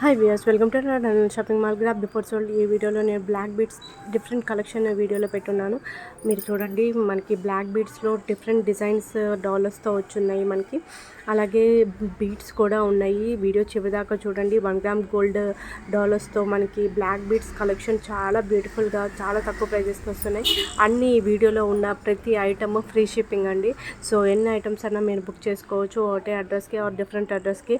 Hi viewers, welcome to shopping mall. Grab before sold. ఈ వీడియోలో నేను బ్లాక్ బీడ్స్ డిఫరెంట్ కలెక్షన్ వీడియోలో పెట్టున్నాను. మీరు చూడండి, మనకి బ్లాక్ బీడ్స్లో డిఫరెంట్ డిజైన్స్ డాలర్స్తో వచ్చున్నాయి మనకి. అలాగే బీడ్స్ కూడా ఉన్నాయి. వీడియో చివరిదాకా చూడండి. 1 గ్రామ్ గోల్డ్ డాలర్స్తో మనకి బ్లాక్ బీడ్స్ కలెక్షన్ చాలా బ్యూటిఫుల్గా, చాలా తక్కువ ప్రైజెస్కి వస్తున్నాయి. అన్ని ఈ వీడియోలో ఉన్న ప్రతి ఐటమ్ ఫ్రీ షిప్పింగ్ అండి. సో ఎన్ని ఐటమ్స్ అన్నా మీరు బుక్ చేసుకోవచ్చు. ఒకటే అడ్రస్కి ఆర్ డిఫరెంట్ అడ్రస్కి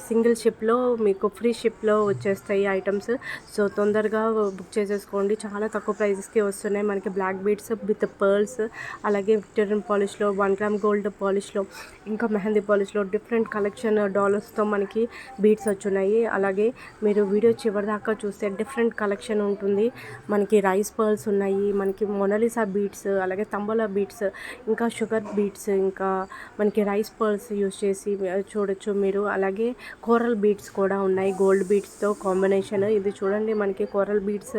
సింగిల్ షిప్లో మీకు ఫ్రీ షిప్లో వచ్చేస్తాయి ఐటమ్స్. సో తొందరగా బుక్ చేసేసుకోండి. చాలా తక్కువ ప్రైజెస్కి వస్తున్నాయి మనకి బ్లాక్ బీడ్స్ విత్ పర్ల్స్. అలాగే విక్టోరియన్ పాలిష్లో, 1 గ్రామ్ గోల్డ్ పాలిష్లో, ఇంకా మెహందీ పాలిష్లో డిఫరెంట్ కలెక్షన్ డాలర్స్తో మనకి బీడ్స్ వచ్చున్నాయి. అలాగే మీరు వీడియో చివరి దాకా చూస్తే డిఫరెంట్ కలెక్షన్ ఉంటుంది. మనకి రైస్ పర్ల్స్ ఉన్నాయి, మనకి మొనాలిసా బీడ్స్, అలాగే తంబోలా బీడ్స్, ఇంకా షుగర్ బీడ్స్, ఇంకా మనకి రైస్ పర్ల్స్ యూస్ చేసి చూడొచ్చు మీరు. అలాగే కోరల్ బీడ్స్ కూడా ఉన్నాయి, గోల్డ్ బీడ్స్తో కాంబినేషన్. ఇది చూడండి, మనకి కోరల్ బీడ్స్,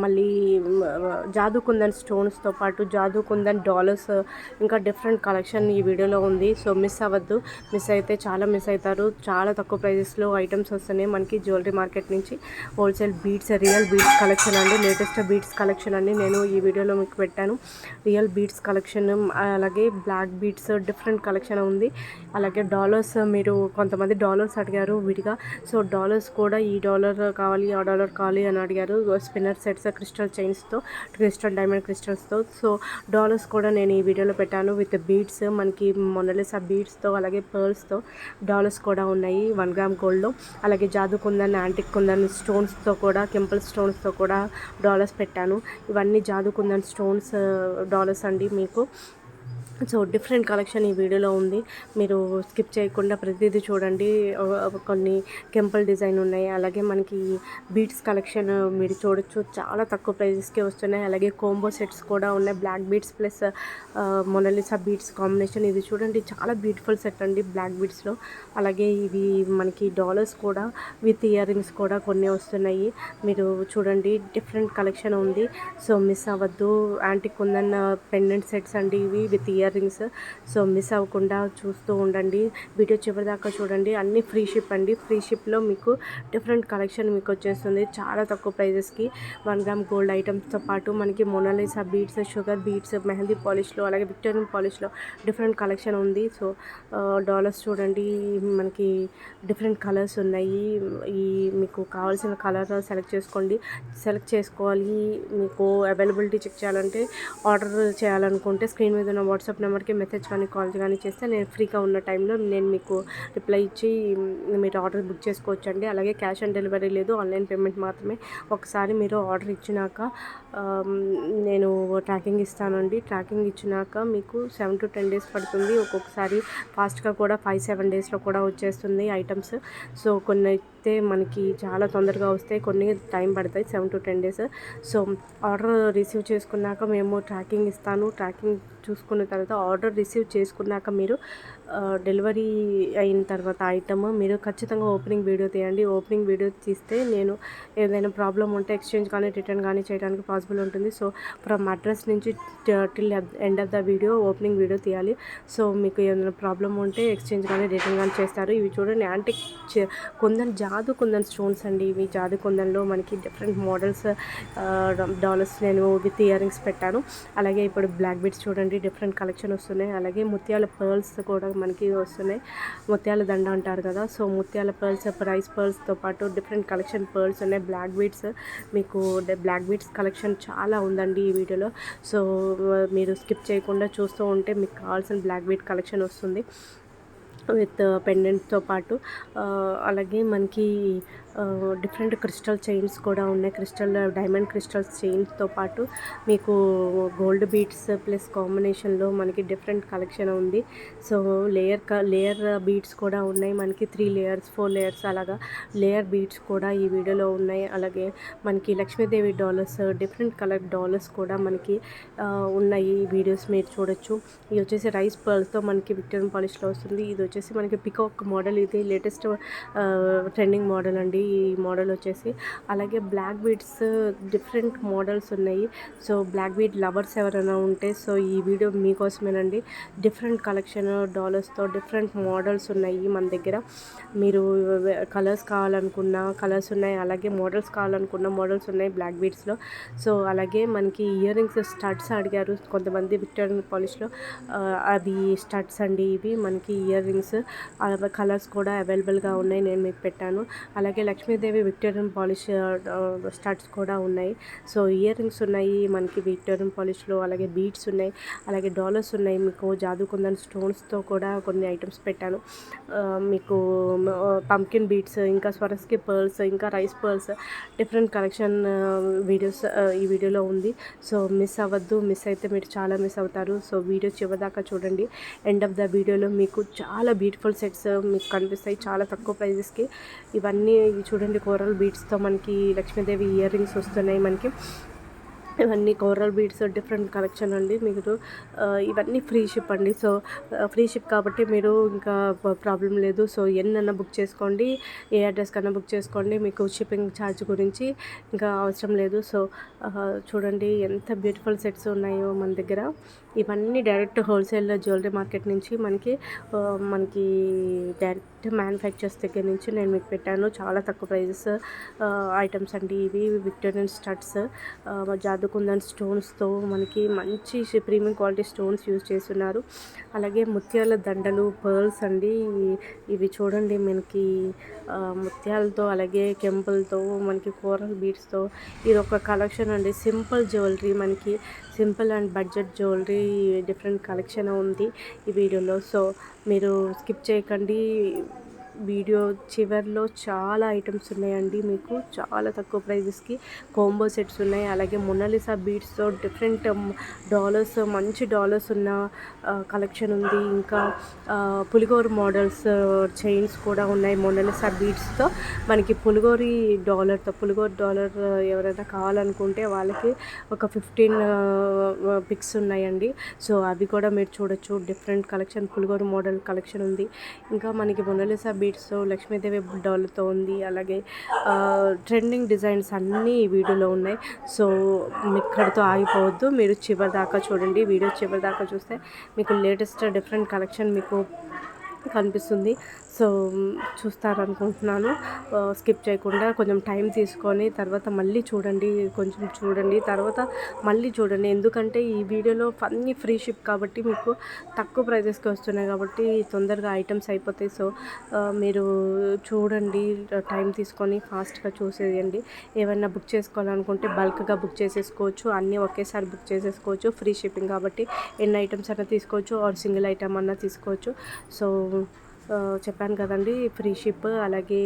మళ్ళీ జాదు కుందన్ స్టోన్స్తో పాటు జాదు కుందన్ డాలర్స్, ఇంకా డిఫరెంట్ కలెక్షన్ ఈ వీడియోలో ఉంది. సో మిస్ అవ్వద్దు. మిస్ అయితే చాలా మిస్ అవుతారు. చాలా తక్కువ ప్రైజెస్లో ఐటమ్స్ వస్తున్నాయి మనకి జ్యువెలరీ మార్కెట్ నుంచి. Wholesale beads, real beads collection అండి, లేటెస్ట్ బీడ్స్ కలెక్షన్ అండి నేను ఈ వీడియోలో మీకు పెట్టాను. రియల్ బీడ్స్ కలెక్షన్, అలాగే బ్లాక్ బీడ్స్ డిఫరెంట్ కలెక్షన్ ఉంది. అలాగే డాలర్స్, మీరు కొంతమంది డాలర్స్ అడిగారు విడిగా. సో డాలర్స్ కూడా ఈ డాలర్ కావాలి, ఆ డాలర్ కావాలి అని అడిగారు. స్పిన్నర్ సెట్స్, క్రిస్టల్ చైన్స్తో, క్రిస్టల్ డైమండ్ క్రిస్టల్స్తో. సో డాలర్స్ కూడా నేను ఈ వీడియోలో పెట్టాను విత్ బీడ్స్. మనకి మొనాలిసా బీడ్స్తో, అలాగే పర్ల్స్తో డాలర్స్ కూడా ఉన్నాయి 1 గ్రామ్ గోల్డ్లో. అలాగే జాదు కుందన్, యాంటిక్ కుందన్ స్టోన్స్తో కూడా, కెంపుల్ స్టోన్స్తో కూడా డాలర్స్ పెట్టాను. ఇవన్నీ జాదు కుందన్ స్టోన్స్ డాలర్స్ అండి మీకు. సో డిఫరెంట్ కలెక్షన్ ఈ వీడియోలో ఉంది. మీరు స్కిప్ చేయకుండా ప్రతిదీ చూడండి. కొన్ని కెంపుల్ డిజైన్ ఉన్నాయి. అలాగే మనకి బీడ్స్ కలెక్షన్ మీరు చూడొచ్చు, చాలా తక్కువ ప్రైజెస్కే వస్తున్నాయి. అలాగే కోంబో సెట్స్ కూడా ఉన్నాయి, black beads plus Monalisa beads combination. ఇది చూడండి, చాలా బ్యూటిఫుల్ సెట్ అండి బ్లాక్ బీడ్స్లో. అలాగే ఇవి మనకి డాలర్స్ కూడా విత్ ఇయర్ రింగ్స్ కూడా కొన్ని వస్తున్నాయి. మీరు చూడండి, డిఫరెంట్ కలెక్షన్ ఉంది. సో మిస్ అవ్వద్దు. యాంటిక్ కుందన్ పెండెంట్ సెట్స్ అండి ఇవి with ear rings. So miss అవ్వకుండా చూస్తూ ఉండండి. వీడియో చివరిదాకా చూడండి. అన్నీ ఫ్రీ షిప్ అండి. ఫ్రీ షిప్లో మీకు డిఫరెంట్ కలెక్షన్ మీకు వచ్చేస్తుంది చాలా తక్కువ ప్రైజెస్కి. 1 గ్రామ్ గోల్డ్ ఐటమ్స్తో పాటు మనకి Mona Lisa beads, sugar beads, mehndi పాలిష్లో, అలాగే విక్టోరియన్ పాలిష్లో డిఫరెంట్ కలెక్షన్ ఉంది. సో డాలర్స్ చూడండి, మనకి డిఫరెంట్ కలర్స్ ఉన్నాయి. ఈ మీకు కావాల్సిన కలర్ సెలెక్ట్ చేసుకోండి. సెలెక్ట్ చేసుకోవాలి. మీకు అవైలబిలిటీ చెక్ చేయాలంటే, ఆర్డర్ చేయాలనుకుంటే స్క్రీన్ మీద ఉన్న వాట్సాప్ నెంబర్కి మెసేజ్ కానీ కాల్ కానీ చేస్తే నేను ఫ్రీగా ఉన్న టైంలో నేను మీకు రిప్లై ఇచ్చి మీరు ఆర్డర్ బుక్ చేసుకోవచ్చండి. అలాగే క్యాష్ ఆన్ డెలివరీ లేదు, ఆన్లైన్ పేమెంట్ మాత్రమే. ఒకసారి మీరు ఆర్డర్ ఇచ్చినాక నేను ట్రాకింగ్ ఇస్తానండి. ట్రాకింగ్ ఇచ్చినాక మీకు 7 to 10 days పడుతుంది. ఒక్కొక్కసారి ఫాస్ట్గా కూడా 5-7 daysలో కూడా వచ్చేస్తుంది ఐటమ్స్. సో కొన్ని అయితే మనకి చాలా తొందరగా వస్తాయి, కొన్ని టైం పడతాయి 7 to 10 days. So order receive చేసుకున్నాక మేము ట్రాకింగ్ ఇస్తాను. ట్రాకింగ్ చూసుకున్న తర్వాత ఆర్డర్ రిసీవ్ చేసుకున్నాక మీరు డెలివరీ అయిన తర్వాత ఐటమ్ మీరు ఖచ్చితంగా ఓపెనింగ్ వీడియో తీయండి. ఓపెనింగ్ వీడియో తీస్తే నేను ఏదైనా ప్రాబ్లం ఉంటే ఎక్స్చేంజ్ కానీ రిటర్న్ కానీ చేయడానికి పాసిబుల్ ఉంటుంది. సో ఫ్రమ్ అడ్రస్ నుంచి till end of the video opening video తీయాలి. సో మీకు ఏదైనా ప్రాబ్లం ఉంటే ఎక్స్చేంజ్ కానీ రిటర్న్ కానీ చేస్తారు. ఇవి చూడండి, యాంటిక్ కుందన్, జాదు కుందన్ స్టోన్స్ అండి ఇవి. జాదు కుందన్లో మనకి డిఫరెంట్ మోడల్స్ డాలర్స్ నేను విత్ ఇయర్ రింగ్స్ పెట్టాను. అలాగే ఇప్పుడు బ్లాక్ బీడ్స్ చూడండి, డిఫరెంట్ కలెక్షన్ వస్తున్నాయి. అలాగే ముత్యాల పర్ల్స్ కూడా మనకి వస్తున్నాయి. ముత్యాల దండ అంటారు కదా, సో ముత్యాల పర్ల్స్, రైస్ పర్ల్స్తో పాటు డిఫరెంట్ కలెక్షన్ పర్ల్స్ ఉన్నాయి. బ్లాక్ బీడ్స్ మీకు బ్లాక్ బీడ్స్ కలెక్షన్ చాలా ఉందండి ఈ వీడియోలో. సో మీరు స్కిప్ చేయకుండా చూస్తూ ఉంటే మీకు కావాల్సిన బ్లాక్ బీడ్ కలెక్షన్ వస్తుంది విత్ పెండెంట్తో పాటు. అలాగే మనకి డిఫరెంట్ క్రిస్టల్ చైన్స్ కూడా ఉన్నాయి. క్రిస్టల్ డైమండ్ క్రిస్టల్స్ చైన్స్తో పాటు మీకు గోల్డ్ బీడ్స్ ప్లస్ కాంబినేషన్లో మనకి డిఫరెంట్ కలెక్షన్ ఉంది. సో లేయర్ బీడ్స్ కూడా ఉన్నాయి మనకి. 3 layers 4 layers అలాగా లేయర్ బీడ్స్ కూడా ఈ వీడియోలో ఉన్నాయి. అలాగే మనకి Lakshmidevi dollars, different colour dollars కూడా మనకి ఉన్నాయి. ఈ వీడియోస్ మీరు చూడొచ్చు. ఇది వచ్చేసి రైస్ పర్ల్స్తో మనకి విక్టోరియన్ పాలిష్లో వస్తుంది. ఇది వచ్చేసి వచ్చేసి మనకి పికాక్ మోడల్, ఇది లేటెస్ట్ ట్రెండింగ్ మోడల్ అండి ఈ మోడల్ వచ్చేసి. అలాగే బ్లాక్ బీడ్స్ డిఫరెంట్ మోడల్స్ ఉన్నాయి. సో బ్లాక్ బీడ్ లవర్స్ ఎవరైనా ఉంటే సో ఈ వీడియో మీకోసమేనండి. డిఫరెంట్ కలెక్షన్ డాలర్స్తో డిఫరెంట్ మోడల్స్ ఉన్నాయి మన దగ్గర. మీరు కలర్స్ కావాలనుకున్న కలర్స్ ఉన్నాయి, అలాగే మోడల్స్ కావాలనుకున్న మోడల్స్ ఉన్నాయి బ్లాక్ బీడ్స్లో. సో అలాగే మనకి ఇయర్ రింగ్స్ స్టడ్స్ అడిగారు కొంతమంది విక్టోరియన్ పాలిష్లో. అవి స్టడ్స్ అండి, ఇవి మనకి ఇయర్ రింగ్స్ కలర్స్ కూడా అవైలబుల్గా ఉన్నాయి, నేను మీకు పెట్టాను. అలాగే లక్ష్మీదేవి విక్టోరియన్ పాలిష్ స్టడ్స్ కూడా ఉన్నాయి. సో ఇయర్ రింగ్స్ ఉన్నాయి మనకి విక్టోరియన్ పాలిష్లో, అలాగే బీడ్స్ ఉన్నాయి, అలాగే డాలర్స్ ఉన్నాయి. మీకు జాదుకుందన్ స్టోన్స్తో కూడా కొన్ని ఐటమ్స్ పెట్టాను. మీకు పంకిన్ బీడ్స్, ఇంకా స్వరస్కి పర్ల్స్, ఇంకా rice pearls, different collection videos ఈ వీడియోలో ఉంది. సో మిస్ అవ్వద్దు, మిస్ అయితే మీరు చాలా మిస్ అవుతారు. సో వీడియో చివరిదాకా చూడండి. ఎండ్ ఆఫ్ ద వీడియోలో మీకు చాలా బ్యూటిఫుల్ సెట్స్ మీకు కనిపిస్తాయి చాలా తక్కువ ప్రైజెస్కి. ఇవన్నీ చూడండి, కోరల్ బీడ్స్తో మనకి లక్ష్మీదేవి ఇయర్ రింగ్స్ వస్తున్నాయి మనకి. ఇవన్నీ కోరల్ బీడ్స్ డిఫరెంట్ కలెక్షన్ అండి. మీరు ఇవన్నీ ఫ్రీ షిప్ అండి. సో ఫ్రీ షిప్ కాబట్టి మీరు ఇంకా ప్రాబ్లం లేదు. సో ఎన్నన్నా బుక్ చేసుకోండి, ఏ అడ్రస్ కన్నా బుక్ చేసుకోండి, మీకు షిప్పింగ్ ఛార్జ్ గురించి ఇంకా అవసరం లేదు. సో చూడండి ఎంత బ్యూటిఫుల్ సెట్స్ ఉన్నాయో మన దగ్గర. ఇవన్నీ డైరెక్ట్ హోల్సేల్ జ్యువెలరీ మార్కెట్ నుంచి మనకి డైరెక్ట్ మ్యానుఫ్యాక్చర్స్ దగ్గర నుంచి నేను మీకు పెట్టాను. చాలా తక్కువ ప్రైజెస్ ఐటమ్స్ అండి ఇవి. విక్టోరియన్ స్టడ్స్, జాదుకుందన్ స్టోన్స్తో మనకి మంచి ప్రీమియం క్వాలిటీ స్టోన్స్ యూజ్ చేస్తున్నారు. అలాగే ముత్యాల దండలు, పర్ల్స్ అండి. ఇవి చూడండి మనకి ముత్యాలతో, అలాగే కెంపులతో, మనకి కోరల్ బీడ్స్తో ఇది ఒక కలెక్షన్ అండి. సింపుల్ జ్యువెలరీ, మనకి simple and budget jewellery different collection ఉంది ఈ వీడియోలో. సో మీరు స్కిప్ చేయకండి. వీడియో చివరిలో చాలా ఐటమ్స్ ఉన్నాయండి. మీకు చాలా తక్కువ ప్రైజెస్కి కాంబో సెట్స్ ఉన్నాయి. అలాగే మొనాలిసా బీడ్స్తో డిఫరెంట్ డాలర్స్, మంచి డాలర్స్ ఉన్న కలెక్షన్ ఉంది. ఇంకా పులిగోరు మోడల్స్ చైన్స్ కూడా ఉన్నాయి మొనాలిసా బీడ్స్తో. మనకి పులిగోరు డాలర్ ఎవరైనా కావాలనుకుంటే వాళ్ళకి ఒక 15 పిక్స్ ఉన్నాయండి. సో అవి కూడా మీరు చూడొచ్చు. డిఫరెంట్ కలెక్షన్ పులిగోరు మోడల్ కలెక్షన్ ఉంది. ఇంకా మనకి మొనాలిసా బీడ్స్తో లక్ష్మీదేవి డాలర్తో ఉంది. అలాగే ట్రెండింగ్ డిజైన్స్ అన్నీ ఈ వీడియోలో ఉన్నాయి. సో ఇక్కడితో ఆగిపోవద్దు, మీరు చివరి దాకా చూడండి. వీడియో చివరి దాకా చూస్తే మీకు లేటెస్ట్ డిఫరెంట్ కలెక్షన్ మీకు కనిపిస్తుంది. సో చూస్తారనుకుంటున్నాను. స్కిప్ చేయకుండా కొంచెం టైం తీసుకొని తర్వాత మళ్ళీ చూడండి, కొంచెం చూడండి, తర్వాత మళ్ళీ చూడండి. ఎందుకంటే ఈ వీడియోలో అన్నీ ఫ్రీ షిప్ కాబట్టి మీకు తక్కువ ప్రైజెస్కి వస్తున్నాయి కాబట్టి తొందరగా ఐటమ్స్ అయిపోతాయి. సో మీరు చూడండి, టైం తీసుకొని ఫాస్ట్గా చూసేయండి. ఏమైనా బుక్ చేసుకోవాలనుకుంటే బల్క్గా బుక్ చేసేసుకోవచ్చు, అన్నీ ఒకేసారి బుక్ చేసేసుకోవచ్చు. ఫ్రీ షిప్పింగ్ కాబట్టి ఎన్ని ఐటమ్స్ అయినా తీసుకోవచ్చు, ఆర్ సింగిల్ ఐటమ్ అన్నా తీసుకోవచ్చు. సో చెప్పాను కదండి, ఫ్రీ షిప్, అలాగే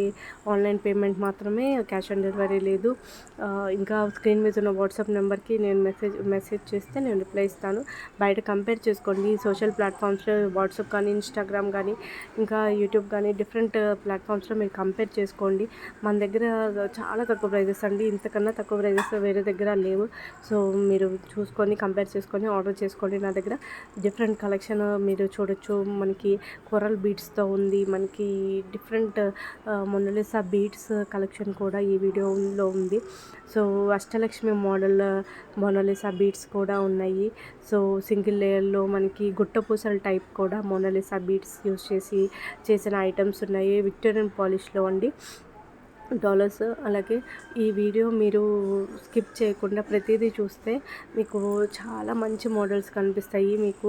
ఆన్లైన్ పేమెంట్ మాత్రమే, క్యాష్ ఆన్ డెలివరీ లేదు. ఇంకా స్క్రీన్ మీద ఉన్న వాట్సాప్ నెంబర్కి నేను మెసేజ్ చేస్తే నేను రిప్లై ఇస్తాను. బయట కంపేర్ చేసుకోండి. సోషల్ ప్లాట్ఫామ్స్లో వాట్సాప్ కానీ, ఇన్స్టాగ్రామ్ కానీ, ఇంకా యూట్యూబ్ కానీ డిఫరెంట్ ప్లాట్ఫామ్స్లో మీరు కంపేర్ చేసుకోండి. మన దగ్గర చాలా తక్కువ ప్రైజెస్ అండి, ఇంతకన్నా తక్కువ ప్రైజెస్ వేరే దగ్గర లేవు. సో మీరు చూసుకొని కంపేర్ చేసుకొని ఆర్డర్ చేసుకోండి. నా దగ్గర డిఫరెంట్ కలెక్షన్ మీరు చూడొచ్చు. మనకి కోరల్ బీడ్స్తో ఉంది, మనకి డిఫరెంట్ మొనాలిసా బీడ్స్ కలెక్షన్ కూడా ఈ వీడియోలో ఉంది. So Ashtalakshmi model Mona Lisa beads కూడా ఉన్నాయి. సో సింగిల్ లేయర్లో మనకి గుట్టపూసల టైప్ కూడా మొనాలిసా బీడ్స్ యూజ్ చేసిన ఐటమ్స్ ఉన్నాయి విక్టోరియన్ పాలిష్లో అండి, డాలర్స్. అలాగే ఈ వీడియో మీరు స్కిప్ చేయకుండా ప్రతిదీ చూస్తే మీకు చాలా మంచి మోడల్స్ కనిపిస్తాయి. మీకు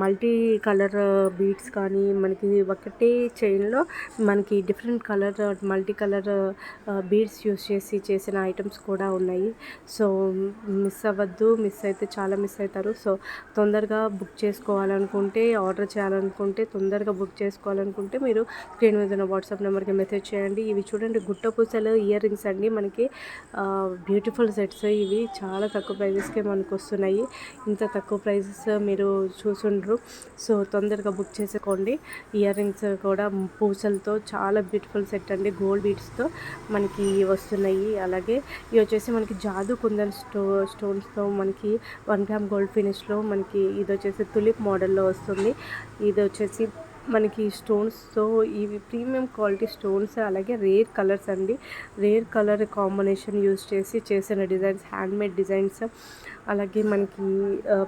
మల్టీ కలర్ బీడ్స్ కానీ, మనకి ఒకటే చైన్లో మనకి different colour multi colour beads use చేసిన ఐటమ్స్ కూడా ఉన్నాయి. సో మిస్ అవ్వద్దు, మిస్ అయితే చాలా మిస్ అవుతారు. సో తొందరగా బుక్ చేసుకోవాలనుకుంటే, ఆర్డర్ చేయాలనుకుంటే, తొందరగా బుక్ చేసుకోవాలనుకుంటే మీరు స్క్రీన్ మీద ఉన్న వాట్సాప్ నెంబర్కి మెసేజ్ చేయండి. ఇవి చూడండి, గుట్టపూసలు ఇయర్ రింగ్స్ అండి. మనకి బ్యూటిఫుల్ సెట్స్ ఇవి చాలా తక్కువ ప్రైజెస్కే మనకు వస్తున్నాయి. ఇంత తక్కువ ప్రైజెస్ మీరు చూసుండ్రు. సో తొందరగా బుక్ చేసుకోండి. ఇయర్ రింగ్స్ కూడా పూసలతో చాలా బ్యూటిఫుల్ సెట్ అండి, గోల్డ్ బీడ్స్తో మనకి వస్తున్నాయి. అలాగే ఇవి వచ్చేసి మనకి జాదు కుందన్ స్టోన్స్తో మనకి 1 గ్రామ్ గోల్డ్ ఫినిష్లో మనకి ఇది వచ్చేసి తులిప్ మోడల్లో వస్తుంది. ఇది వచ్చేసి మనకి స్టోన్స్తో ఇవి ప్రీమియం క్వాలిటీ స్టోన్స్, అలాగే రేర్ కలర్స్ అండి. రేర్ కలర్ కాంబినేషన్ యూజ్ చేసి చేసిన డిజైన్స్, హ్యాండ్మేడ్ డిజైన్స్. అలాగే మనకి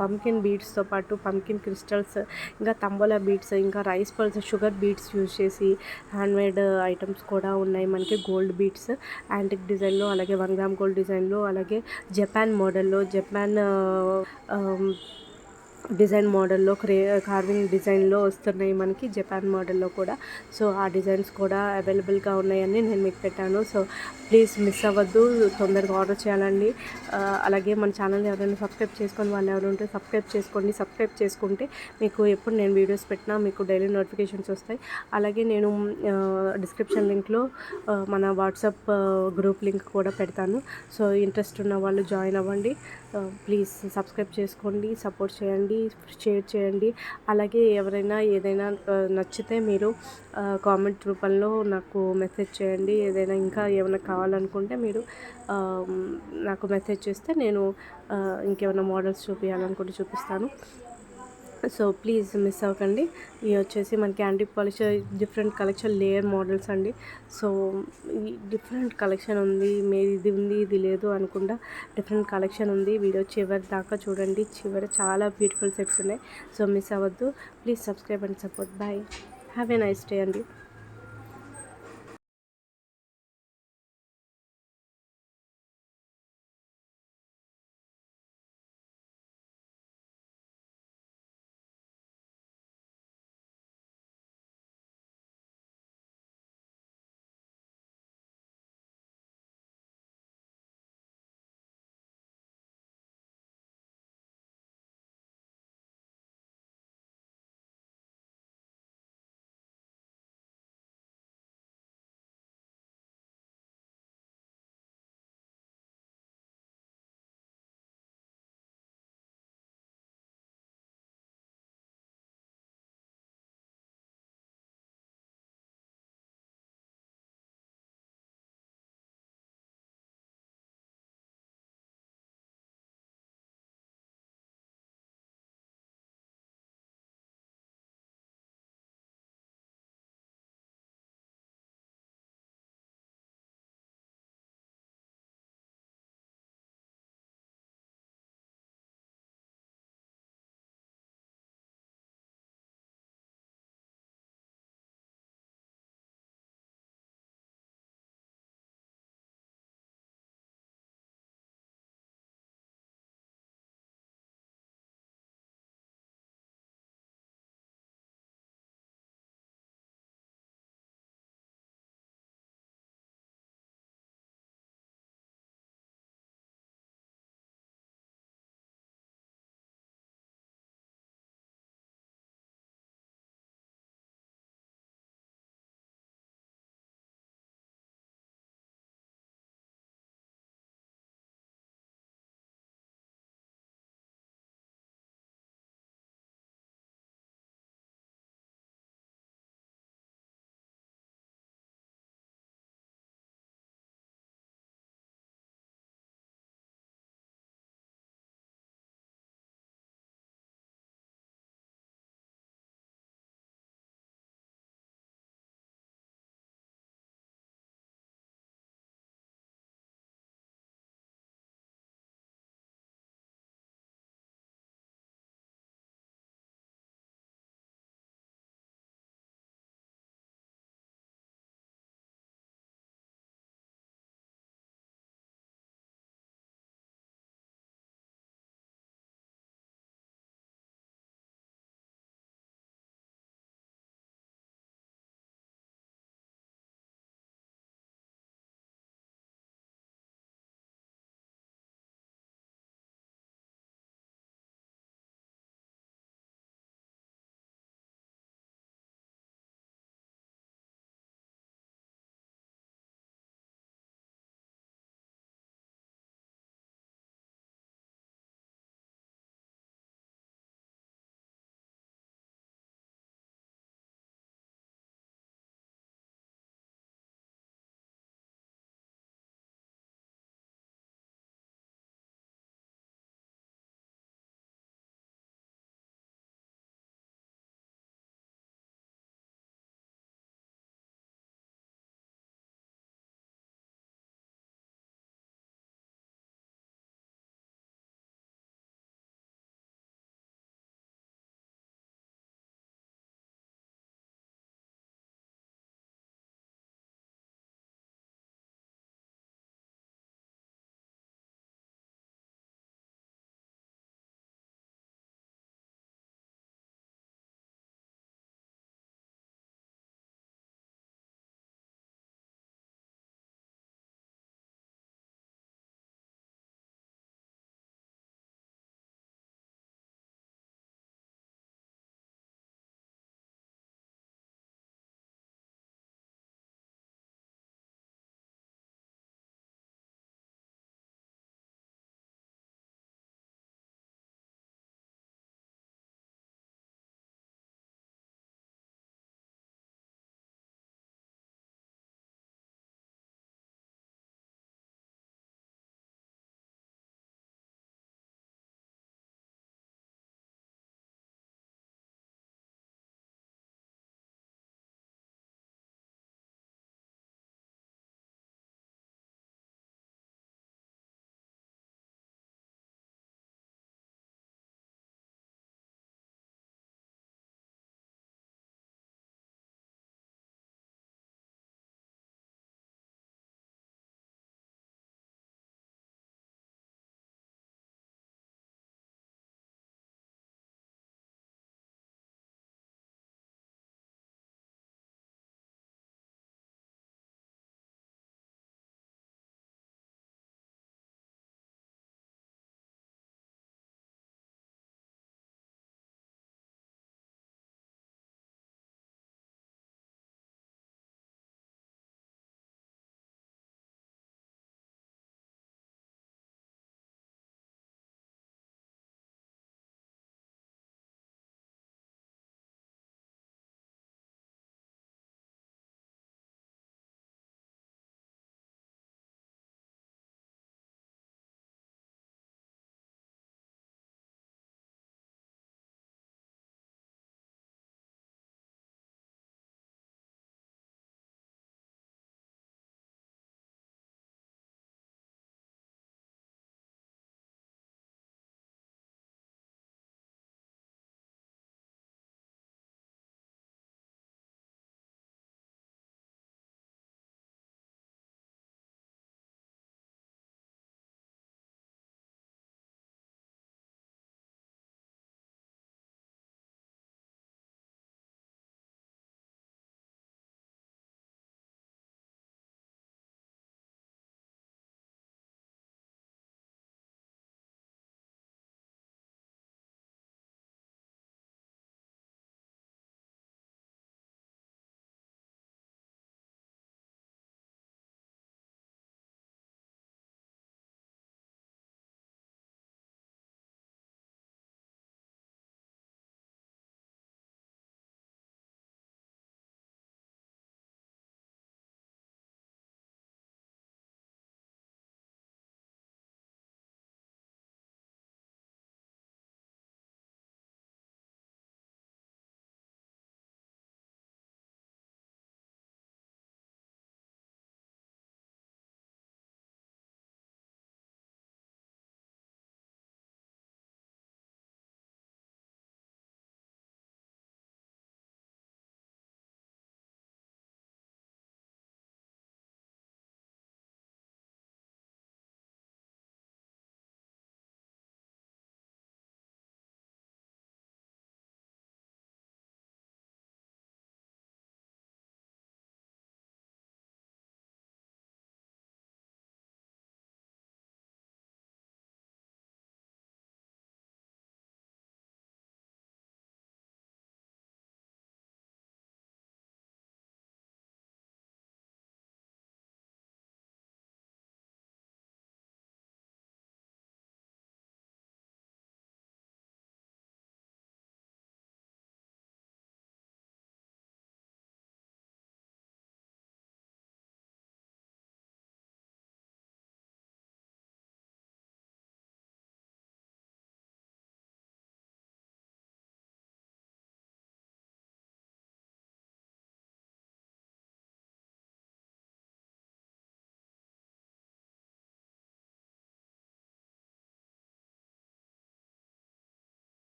పంకిన్ బీడ్స్తో పాటు పంకిన్ క్రిస్టల్స్, ఇంకా తంబోలా బీడ్స్, ఇంకా rice pearls, sugar beads use చేసి హ్యాండ్మేడ్ ఐటమ్స్ కూడా ఉన్నాయి మనకి. గోల్డ్ బీడ్స్ యాంటిక్ డిజైన్లో, అలాగే 1 గ్రామ్ గోల్డ్ డిజైన్లో, అలాగే జపాన్ మోడల్లో, జపాన్ డిజైన్ మోడల్లో, కార్వింగ్ డిజైన్లో వస్తున్నాయి మనకి, జపాన్ మోడల్లో కూడా. సో ఆ డిజైన్స్ కూడా అవైలబుల్గా ఉన్నాయని నేను మీకు పెట్టాను. సో ప్లీజ్ మిస్ అవ్వద్దు, తొందరగా ఆర్డర్ చేయాలండి. అలాగే మన ఛానల్ని ఎవరైనా సబ్స్క్రైబ్ చేసుకొని వాళ్ళు ఎవరు ఉంటే సబ్స్క్రైబ్ చేసుకోండి. సబ్స్క్రైబ్ చేసుకుంటే మీకు ఎప్పుడు నేను వీడియోస్ పెట్టినా మీకు డైలీ నోటిఫికేషన్స్ వస్తాయి. అలాగే నేను డిస్క్రిప్షన్ లింక్లో మన వాట్సాప్ గ్రూప్ లింక్ కూడా పెడతాను. సో ఇంట్రెస్ట్ ఉన్న వాళ్ళు జాయిన్ అవ్వండి. ప్లీజ్ సబ్స్క్రైబ్ చేసుకోండి, సపోర్ట్ చేయండి, షేర్ చేయండి. అలాగే ఎవరైనా ఏదైనా నచ్చితే మీరు కామెంట్ రూపంలో నాకు మెసేజ్ చేయండి. ఏదైనా ఇంకా ఏమైనా కావాలనుకుంటే మీరు నాకు మెసేజ్ చేస్తే నేను ఇంకేమైనా మోడల్స్ చూపించాలనుకుంటే చూపిస్తాను. సో ప్లీజ్ మిస్ అవ్వకండి. ఇవి వచ్చేసి మనకి antique polish different collection layer models అండి. సో ఈ డిఫరెంట్ కలెక్షన్ ఉంది, మీరు ఇది ఉంది ఇది లేదు అనకుండా డిఫరెంట్ కలెక్షన్ ఉంది. వీడియో చివరి దాకా చూడండి, చివర చాలా బ్యూటిఫుల్ సెట్స్ ఉన్నాయి. సో మిస్ అవ్వద్దు. Please subscribe and support. Bye, have a nice day అండి.